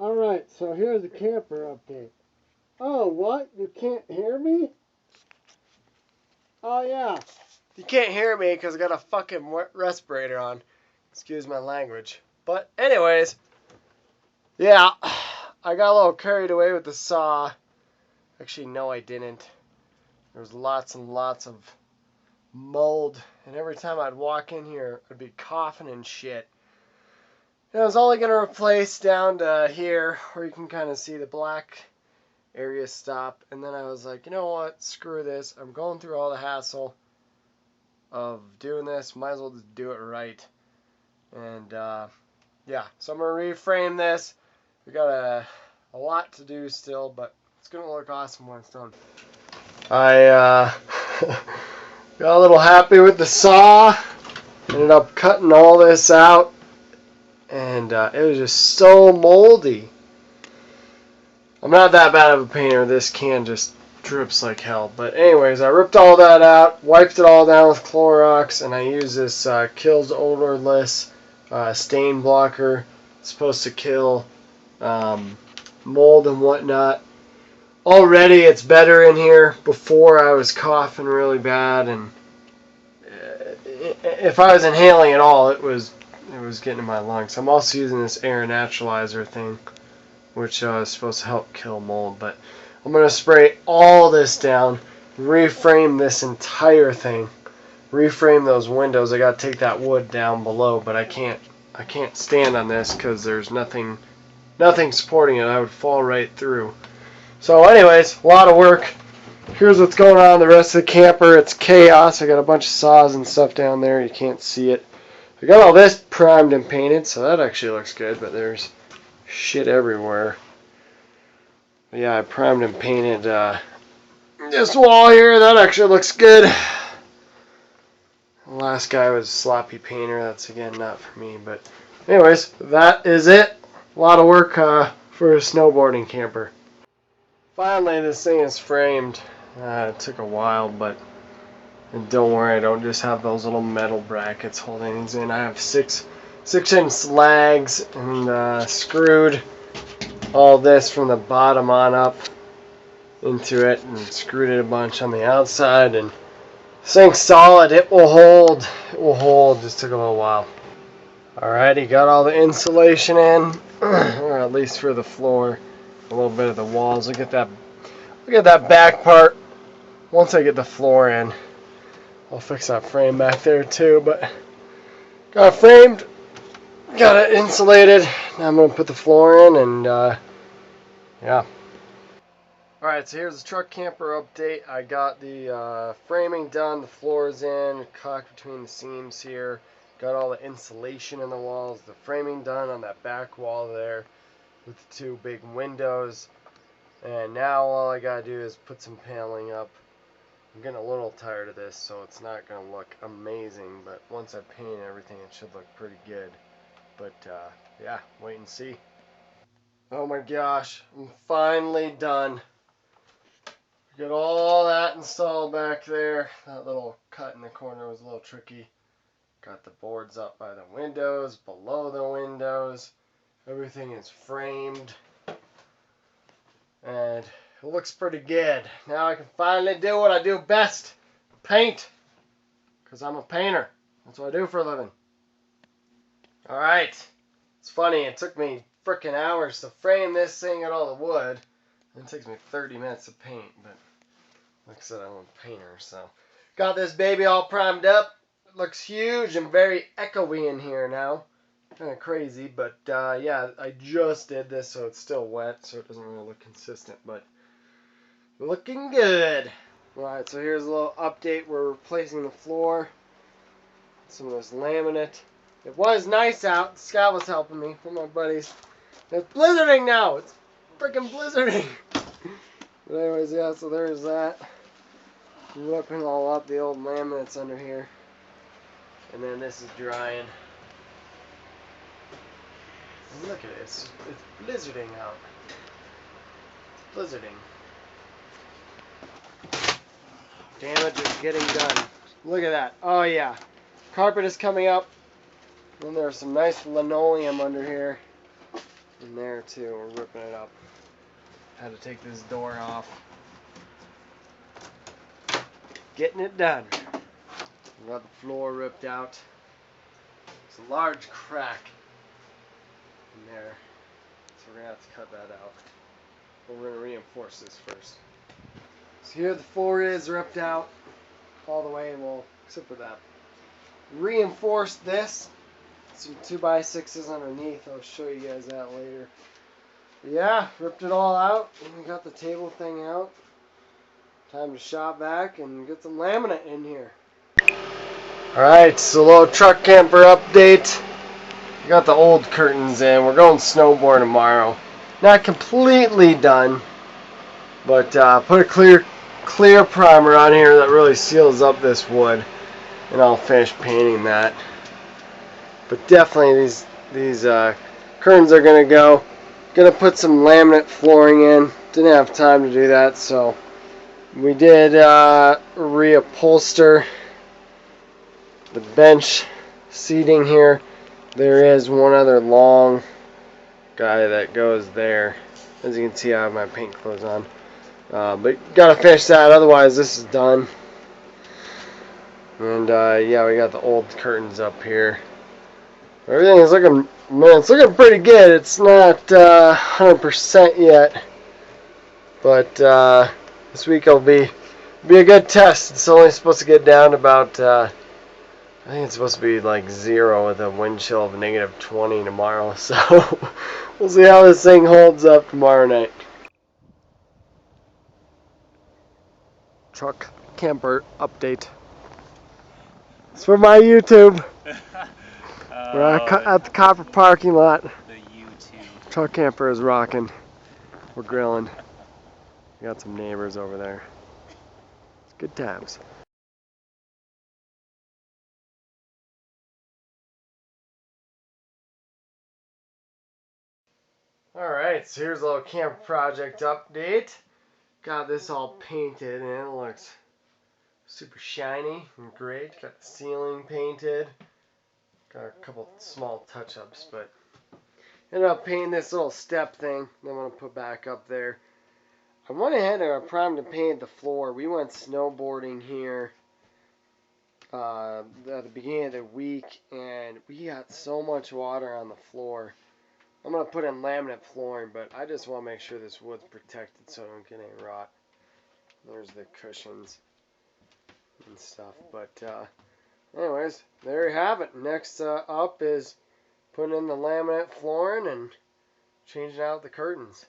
Alright, so here's the camper update. Oh, what? You can't hear me? Oh, yeah. You can't hear me because I got a fucking respirator on. Excuse my language. But anyways, yeah, I got a little carried away with the saw. Actually, no, I didn't. There was lots and lots of mold, and every time I'd walk in here, I'd be coughing and shit. And I was only going to replace down to here, where you can kind of see the black area stop. And then I was like, you know what? Screw this. I'm going through all the hassle of doing this. Might as well just do it right. And yeah, so I'm going to reframe this. We got a lot to do still, but it's going to look awesome when it's done. I got a little happy with the saw. Ended up cutting all this out. And it was just so moldy. I'm not that bad of a painter. This can just drips like hell. But anyways, I ripped all that out, wiped it all down with Clorox, and I used this Kills Odorless stain blocker. It's supposed to kill mold and whatnot. Already it's better in here. Before I was coughing really bad, and if I was inhaling at all, it was getting in my lungs. I'm also using this air naturalizer thing, which is supposed to help kill mold. But I'm going to spray all this down, reframe this entire thing, reframe those windows. I got to take that wood down below, but I can't stand on this because there's nothing supporting it. I would fall right through. So anyways, a lot of work. Here's what's going on in the rest of the camper. It's chaos. I got a bunch of saws and stuff down there. You can't see it. I got all this primed and painted, so that actually looks good, but there's shit everywhere. But yeah, I primed and painted this wall here. That actually looks good. The last guy was a sloppy painter. That's, again, not for me. But anyways, that is it. A lot of work for a snowboarding camper. Finally, this thing is framed. It took a while, but and don't worry, I don't just have those little metal brackets holding things in. I have 6-inch lags and screwed all this from the bottom on up into it and screwed it a bunch on the outside. And this thing's solid. It will hold. It will hold. Just took a little while. Alrighty, got all the insulation in, or at least for the floor. A little bit of the walls. Look at that back part. Once I get the floor in, I'll fix that frame back there too. But got it framed, got it insulated. Now I'm gonna put the floor in, and yeah. Alright, so here's the truck camper update. I got the framing done, the floor's in, caulk between the seams here. Got all the insulation in the walls, the framing done on that back wall there with the 2 big windows. And now all I gotta do is put some paneling up. I'm getting a little tired of this, so it's not going to look amazing, but once I paint everything, it should look pretty good. But, yeah, wait and see. Oh my gosh, I'm finally done. Got all that installed back there. That little cut in the corner was a little tricky. Got the boards up by the windows, below the windows. Everything is framed. And it looks pretty good. Now I can finally do what I do best. Paint. Because I'm a painter. That's what I do for a living. Alright. It's funny. It took me frickin' hours to frame this thing and all the wood. And it takes me 30 minutes to paint. But like I said, I'm a painter. So got this baby all primed up. It looks huge and very echoey in here now. Kind of crazy. But yeah, I just did this so it's still wet. So it doesn't really look consistent. But looking good. Alright, so here's a little update. We're replacing the floor. Some of this laminate. It was nice out. Scott was helping me from my buddies. It's blizzarding now. It's freaking blizzarding. But anyways, yeah, so there's that. Whipping all up the old laminates under here. And then this is drying. And look at it. It's blizzarding out. It's blizzarding. Damage is getting done. Look at that. Oh yeah. Carpet is coming up. And there's some nice linoleum under here. in there too. We're ripping it up. Had to take this door off. Getting it done. We got the floor ripped out. It's a large crack in there, so we're gonna have to cut that out. But we're gonna reinforce this first. So here the floor is ripped out all the way, well, except for that. Reinforced this. Some 2x6s underneath. I'll show you guys that later. But yeah, ripped it all out. And we got the table thing out. Time to shop back and get some laminate in here. Alright, so little truck camper update. We got the old curtains in. We're going snowboard tomorrow. Not completely done, but put a clear primer on here that really seals up this wood, and I'll finish painting that. But definitely these curtains are gonna go. Gonna put some laminate flooring in. Didn't have time to do that, so we did reupholster the bench seating here. There is one other long guy that goes there. As you can see, I have my paint clothes on. But gotta finish that, otherwise this is done. And yeah, we got the old curtains up here. Everything is looking, man, it's looking pretty good. It's not 100% yet, but this week will be a good test. It's only supposed to get down to about I think it's supposed to be like 0 with a wind chill of -20 tomorrow. So we'll see how this thing holds up tomorrow night. Truck camper update. It's for my YouTube. We're at the Copper parking lot. The YouTube. Truck camper is rocking. We're grilling. We got some neighbors over there. It's good times. Alright, so here's a little camp project update. Got this all painted and it looks super shiny and great. Got the ceiling painted. Got a couple small touch-ups, but ended up painting this little step thing that I'm going to put back up there. I went ahead and I primed and painted the floor. We went snowboarding here at the beginning of the week, and we got so much water on the floor. I'm going to put in laminate flooring, but I just want to make sure this wood's protected so I don't get any rot. There's the cushions and stuff. But anyways, there you have it. Next up is putting in the laminate flooring and changing out the curtains.